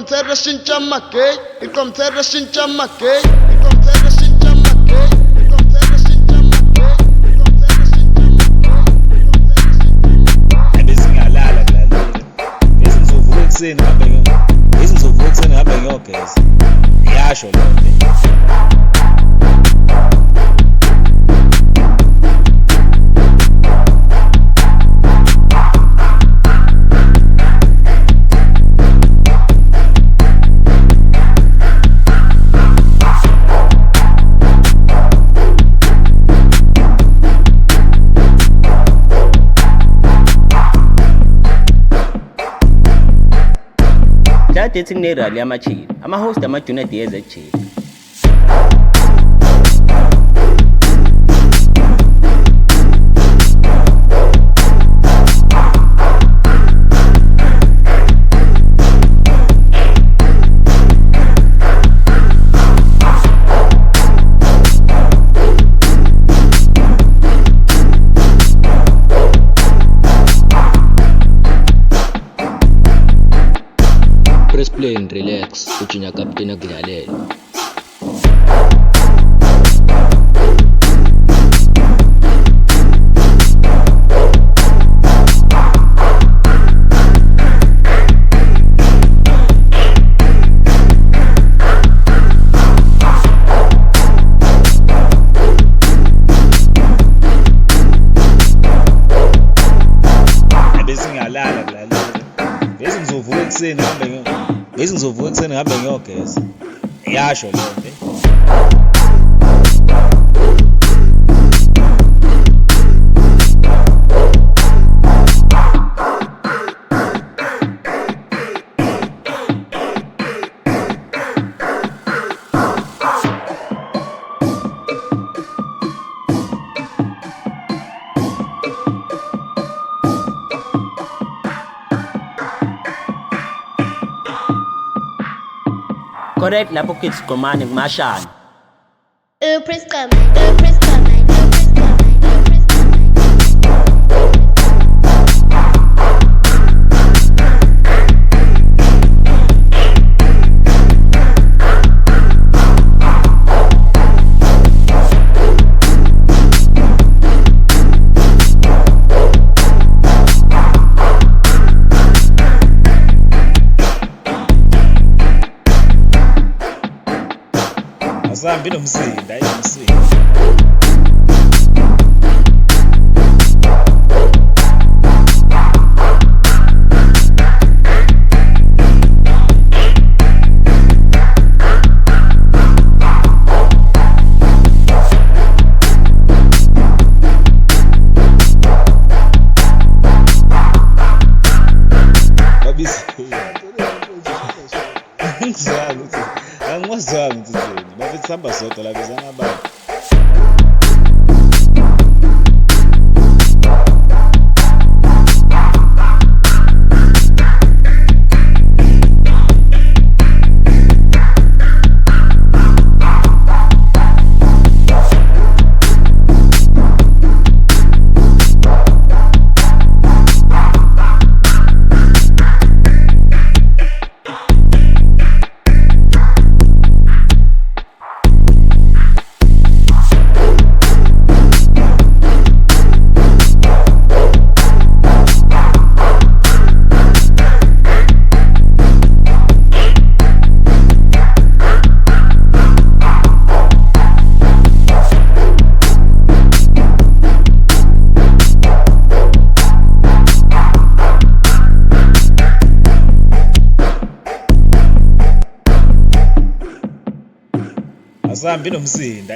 Ikomtera shincha makay, ikomtera shincha makay, ikomtera shincha makay, ikomtera shincha makay, ikomtera shincha makay. Abesingalala kulalula. Bese ngizovuka ekuseni ngabe ngiyogeza. Ngiyasho lo nto. Dating nerally amachili ama-host amajuna DsZ. Press play and relax, uchinya captain akudlalela. Abesingalala kulalula. Bese ngizovuka ekuseni ngabe ngiyogeza. Ngiyasho lo nto. Correct lapho Gqomane kumashana. Press Gqomane, press Gqomane, press Gqomane, press Asambi nomsinda, Babize. Angizwanga ukuthi bafithi sihamba sodwa la bizana abantu. Asambi nomsinda,